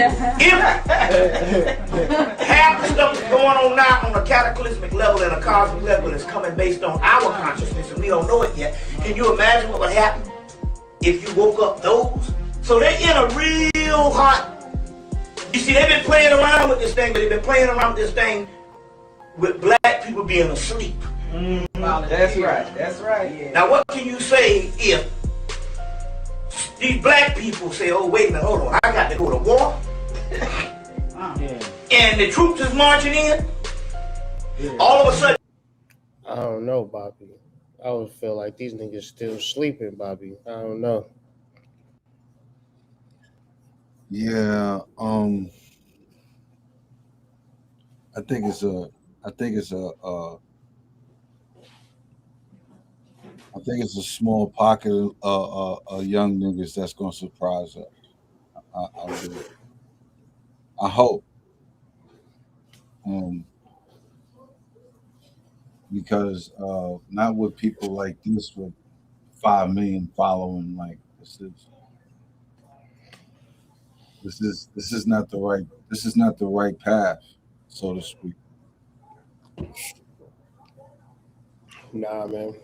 half the stuff that's going on now on a cataclysmic level and a cosmic level is coming based on our consciousness and we don't know it yet, can you imagine what would happen if you woke up those? So they're in a real hot... You see, they've been playing around with this thing, but they've been playing around with this thing with black people being asleep. That's right. That's right. Yeah. Now, what can you say if these black people say, "Oh, wait a minute, hold on, I got to go to war," and the troops is marching in? All of a sudden, I don't know, Bobby. I would feel like these niggas still sleeping, Bobby. I don't know. Yeah, I think it's a small pocket of young niggas that's gonna surprise us. I hope, because not with people like this with 5 million following. Like this is not the right path, so to speak. Nah, man.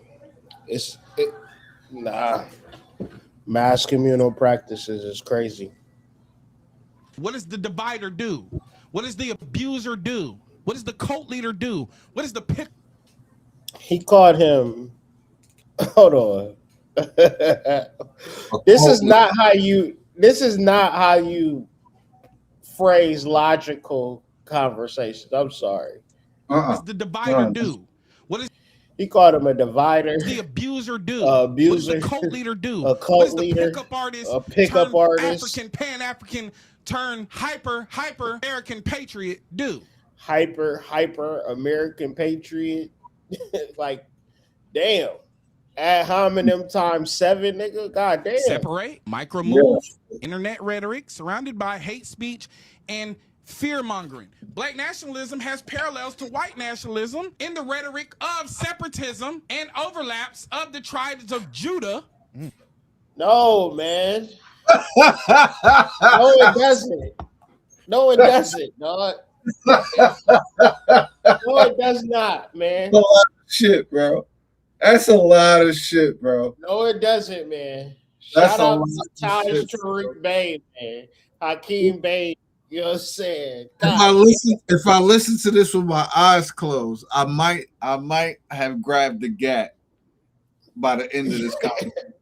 Nah. Mass communal practices is crazy. What does the divider do? What does the abuser do? What does the cult leader do? What is the pick? He called him. Hold on. This is not how you phrase logical conversations. I'm sorry. What does the divider do? What is He called him a divider. the abuser do? Abuser. What does the cult leader do? A cult what is the leader, pickup artist? a pickup artist. African, Pan-African, turn hyper American patriot do? Hyper American patriot. Like, damn. Ad hominem times 7, nigga. God damn. Separate, micro move, internet rhetoric surrounded by hate speech and fear mongering. Black nationalism has parallels to white nationalism in the rhetoric of separatism and overlaps of the tribes of Judah. No, man. No, it doesn't. No, it doesn't, dog. No, it does not, man. That's a lot of shit, bro. That's a lot of shit, bro. No, it doesn't, man. That's Shout a out lot to of Taj shit, Tariq Bey, man. Hakeem Bey, you know what I'm saying? If I listen to this with my eyes closed, I might have grabbed the gat by the end of this conversation.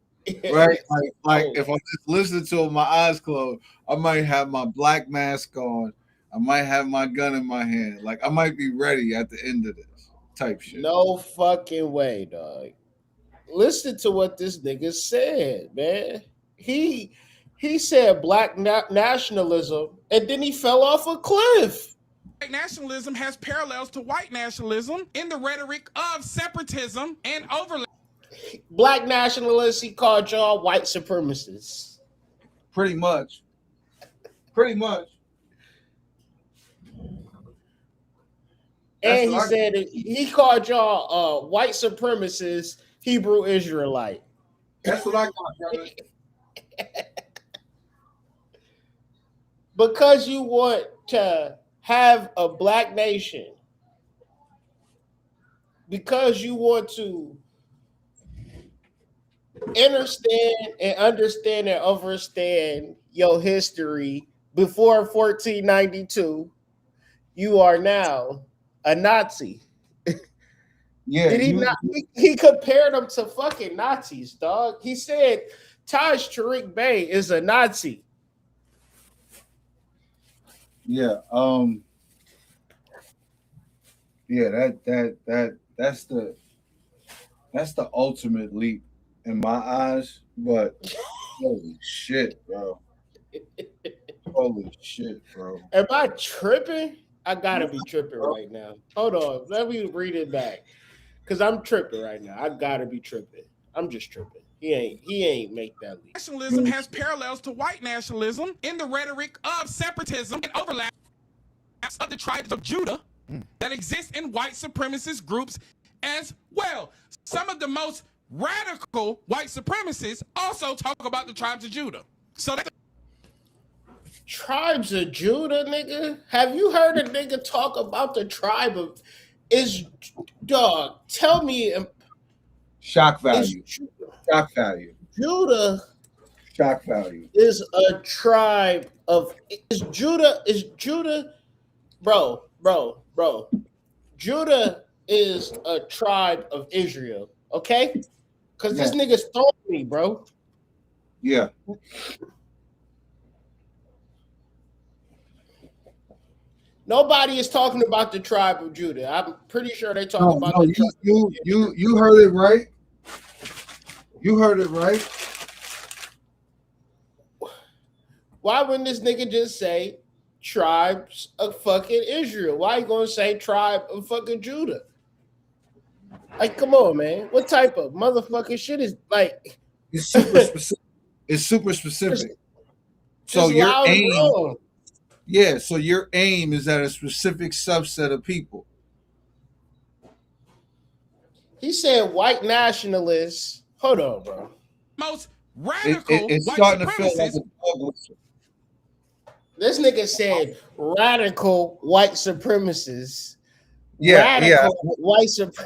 Right? Like if I just listen to it with my eyes closed, I might have my black mask on. I might have my gun in my hand. Like I might be ready at the end of this type shit. No fucking way, dog. Listen to what this nigga said, man. He said black nationalism, and then he fell off a cliff. Black nationalism has parallels to white nationalism in the rhetoric of separatism and overlap. Black nationalists, he called y'all white supremacists. Pretty much. And he said he called y'all white supremacists, Hebrew Israelite. That's what I got, brother. Because you want to have a black nation, because you want to understand and understand your history before 1492, you are now a Nazi. Yeah. Did he not? He compared them to fucking Nazis, dog. He said Taj Tariq Bey is a Nazi. Yeah. Yeah, that's the ultimate leap in my eyes, but holy shit, bro. Holy shit, bro. Am I tripping? I gotta be tripping right now. Hold on, let me read it back. Cause I'm tripping right now. I gotta be tripping. I'm just tripping. He ain't make that leap. Nationalism has parallels to white nationalism in the rhetoric of separatism and overlaps of the tribes of Judah that exist in white supremacist groups as well. Some of the most radical white supremacists also talk about the tribes of Judah. So they Tribes of Judah, nigga. Have you heard a nigga talk about the tribe of is dog? Tell me, Shock is value. Shock value. Judah Shock value. is a tribe of is Judah, bro. Judah is a tribe of Israel, okay? Because this nigga's throwing me, bro. Yeah. Nobody is talking about the tribe of Judah. I'm pretty sure they talk about the tribe. You heard it right. You heard it right. Why wouldn't this nigga just say tribes of fucking Israel? Why you gonna say tribe of fucking Judah? Like, come on, man. What type of motherfucking shit is like? It's super specific. It's super specific. So your aim, yeah. So your aim is at a specific subset of people. He said white nationalists. Hold on, bro. Most radical It's white starting to feel like supremacists. a dog whistle. This nigga said radical white supremacists. Yeah, radical white supremacists.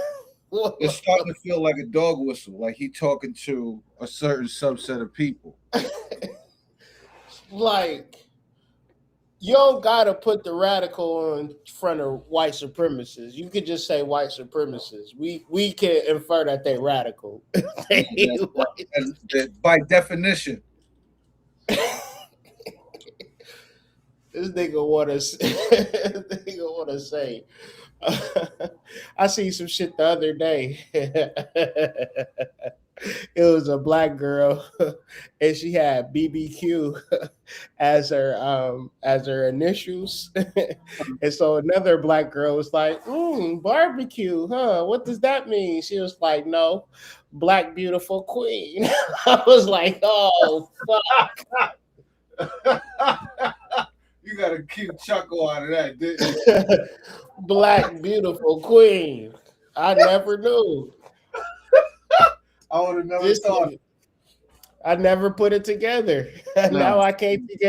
It's starting to feel like a dog whistle, like he talking to a certain subset of people. Like, you don't gotta put the radical in front of white supremacists. You could just say white supremacists. We can infer that they radical. By definition. This nigga wanna say. I seen some shit the other day. It was a black girl, and she had BBQ as her initials, and so another black girl was like, "Barbecue, huh? What does that mean?" She was like, "No, Black Beautiful Queen." I was like, "Oh fuck." You got a cute chuckle out of that, didn't you? Black Beautiful Queen. I never knew. I would have never thought. I never put it together. No. Now I can't think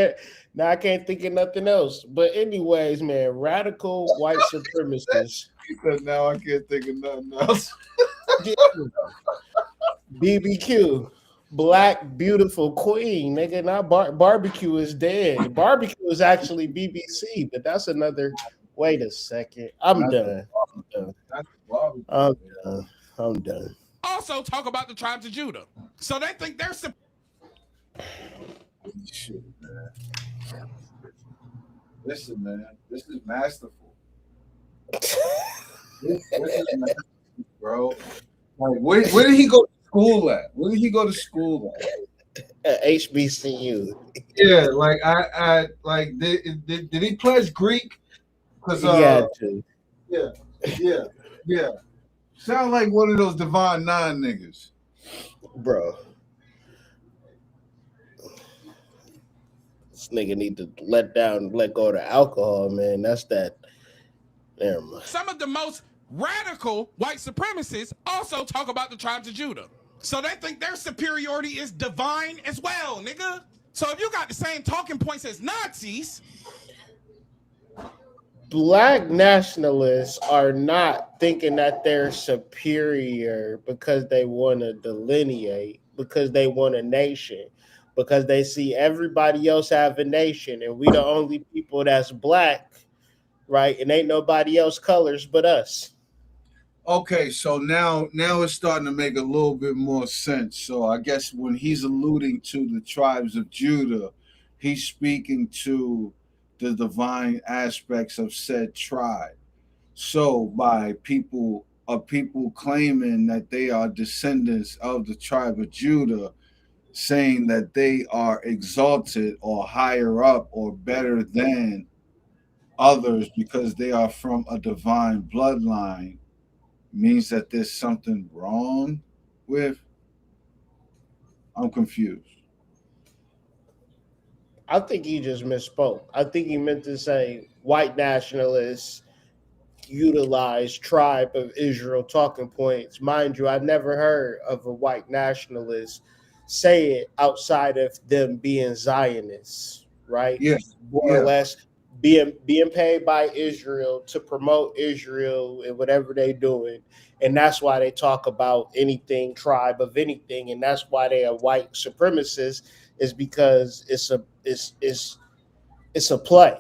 of nothing else. But anyways, man, radical white supremacists. He said, now I can't think of nothing else. BBQ. Black Beautiful Queen, nigga. Not barbecue is dead. Barbecue is actually BBC, but that's another. Wait a second. I'm done. Also talk about the tribes of Judah. So they think they're Shit, man. Listen, man. This is masterful. This is masterful, bro. Like, where did he go to school at? Where did he go to school at? HBCU. Yeah, like I like did he pledge Greek? Because he had to. Yeah. Sound like one of those Divine Nine niggas, bro. This nigga need to let go of the alcohol, man. That's that. Never mind. Some of the most radical white supremacists also talk about the tribes of Judah. So they think their superiority is divine as well, nigga. So if you got the same talking points as Nazis, black nationalists are not thinking that they're superior because they want to delineate, because they want a nation, because they see everybody else have a nation and we the only people that's black, right? And ain't nobody else colors but us. Okay, so now it's starting to make a little bit more sense. So I guess when he's alluding to the tribes of Judah, he's speaking to the divine aspects of said tribe. So by people claiming that they are descendants of the tribe of Judah, saying that they are exalted or higher up or better than others because they are from a divine bloodline, means that there's something wrong with. I'm confused. I think he just misspoke. I think he meant to say white nationalists utilize tribe of Israel talking points. Mind you, I've never heard of a white nationalist say it outside of them being Zionists, right? Yeah, More or yeah, less being paid by Israel to promote Israel and whatever they're doing. And that's why they talk about anything tribe of anything. And that's why they are white supremacists, is because it's a play.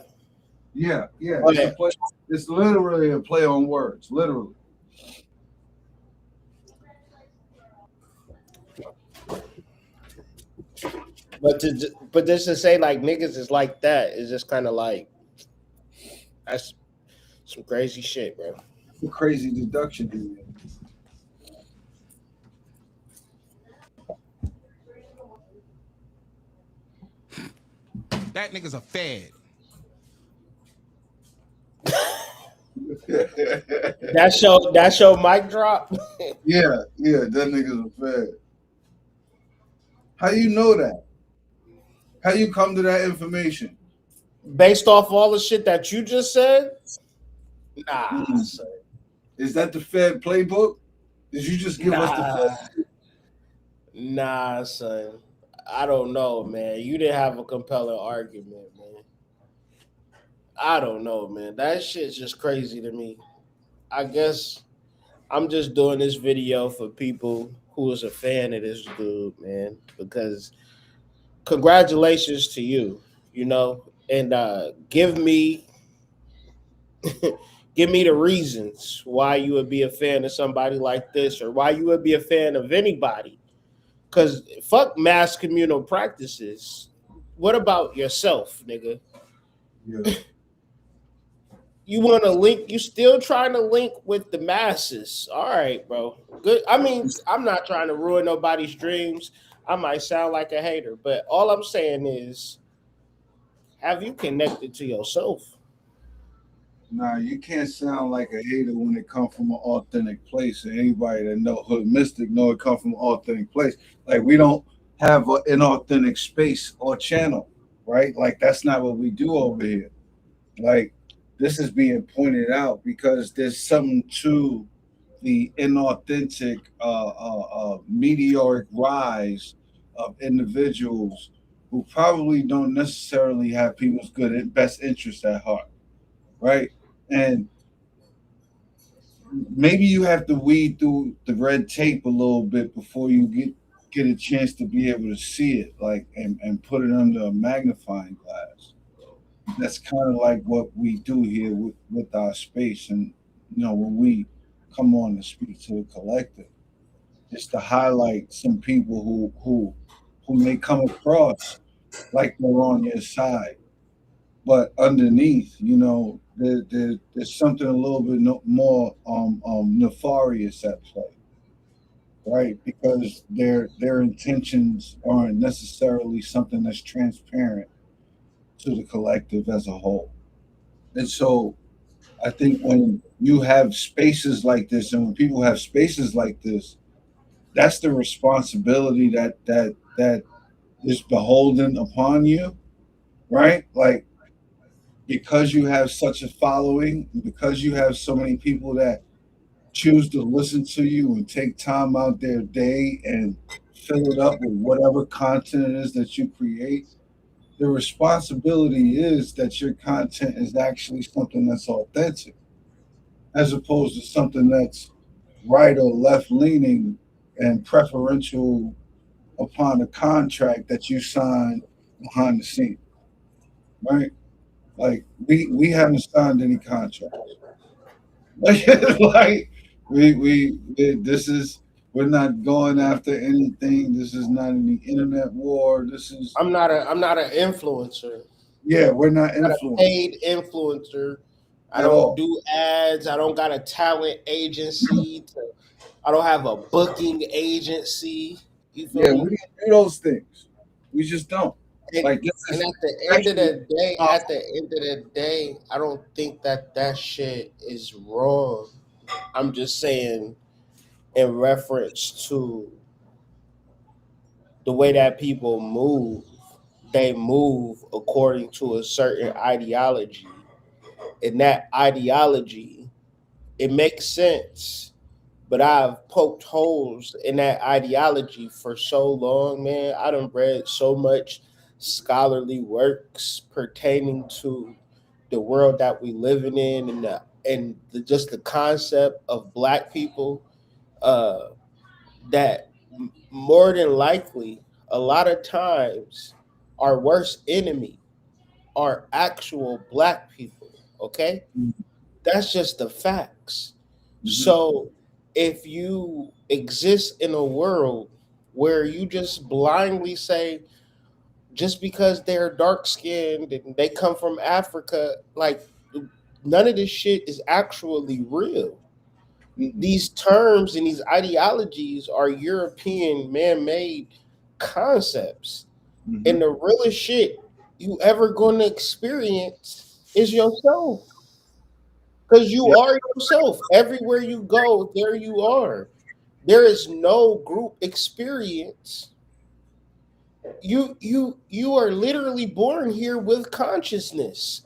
yeah, yeah. It's a But play. It's literally a play on words, literally. but just to say like niggas is like that is just kind of like that's some crazy shit, bro. It's a crazy deduction to me. That nigga's a fed. That's your mic drop. Yeah, yeah. That nigga's a fed. How you know that? How you come to that information? Based off all the shit that you just said, nah, Hmm. son. Is that the Fed playbook? Did you just give us the Nah, Fed? nah, son. I don't know, man. You didn't have a compelling argument, man. I don't know, man. That shit's just crazy to me. I guess I'm just doing this video for people who is a fan of this dude, man, because congratulations to you, you know, and give me the reasons why you would be a fan of somebody like this or why you would be a fan of anybody. Cause fuck mass communal practices. What about yourself, nigga? Yeah. You want to link? You still trying to link with the masses? All right, bro. Good. I mean, I'm not trying to ruin nobody's dreams. I might sound like a hater, but all I'm saying is, have you connected to yourself? Nah, you can't sound like a hater when it comes from an authentic place. And anybody that know Hood Mystic know it come from an authentic place. Like we don't have an authentic space or channel, right? Like that's not what we do over here. Like this is being pointed out because there's something to the inauthentic, meteoric rise of individuals who probably don't necessarily have people's best interests at heart, right? And maybe you have to weed through the red tape a little bit before you get a chance to be able to see it, like and put it under a magnifying glass. That's kind of like what we do here with our space, and when we come on and speak to the collective, just to highlight some people who may come across like they're on your side, but underneath, there's something a little bit more nefarious at play, right? Because their intentions aren't necessarily something that's transparent to the collective as a whole. And so I think when you have spaces like this, and when people have spaces like this, that's the responsibility that is beholden upon you, right? Like because you have such a following, because you have so many people that choose to listen to you and take time out their day and fill it up with whatever content it is that you create, the responsibility is that your content is actually something that's authentic as opposed to something that's right or left leaning and preferential upon a contract that you signed behind the scenes, right? Like we haven't signed any contracts. Like this is we're not going after anything. This is not any internet war. This is I'm not an influencer. yeah, we're not Not a influenced paid influencer. I at don't all. do ads. I don't got a talent agency. I don't have a booking agency. You feel Yeah, we me? don't do those things. We just don't. And, Like this and is at the end of actually the day, I don't think that that shit is wrong. I'm just saying in reference to the way that people move, they move according to a certain ideology. And that ideology It makes sense, but I've poked holes in that ideology for so long, man. I done read so much scholarly works pertaining to the world that we living in just the concept of black people, uh, that more than likely a lot of times our worst enemy are actual black people. Okay, that's just the facts. Mhm. So if you exist in a world where you just blindly say, just because they're dark skinned and they come from Africa, like, none of this shit is actually real. Mhm. These terms and these ideologies are European man made concepts. And Mhm. the realest shit you ever going to experience is yourself. Because you Yeah. are yourself. Everywhere you go, there you are. There is no group experience. You are literally born here with consciousness.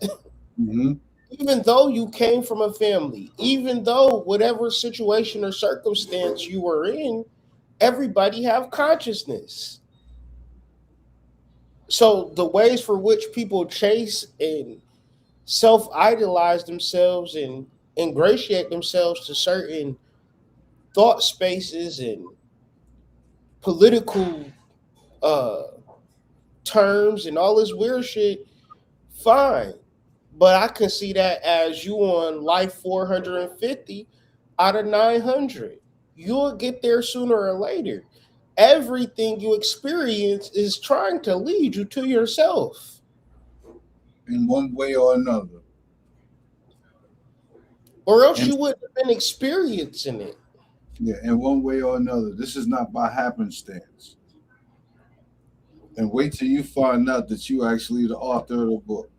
Mhm. Even though you came from a family, even though whatever situation or circumstance you were in, everybody have consciousness. So the ways for which people chase and self-idolize themselves and ingratiate themselves to certain thought spaces and political uh terms and all this weird shit, fine. But I can see that as you on life 450 out of 900. You'll get there sooner or later. Everything you experience is trying to lead you to yourself, In one way or another. or else And you wouldn't have been experiencing it. yeah, in one way or another. This is not by happenstance. And wait till you find out that you actually the author of the book.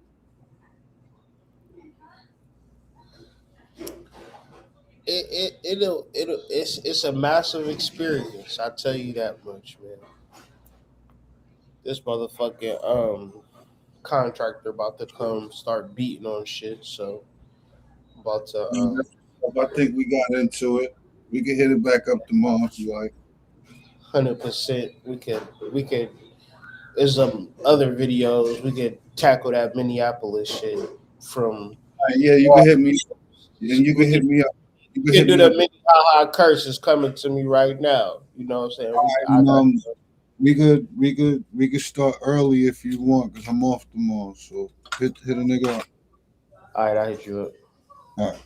It's a massive experience. I tell you that much, man. This motherfucking contractor about to come start beating on shit. So about to And that's- I think we got into it. We can hit it back up tomorrow if you like. 100%. We could. There's some other videos we could tackle that Minneapolis shit from. All right, yeah, you can hit me, and you We can could, hit me up. You can we could hit do me the up. mini haha curse is coming to me right now. You know what I'm saying? I And got. we could start early if you want, cause I'm off tomorrow. So hit a nigga up. All right, I hit you up. All right.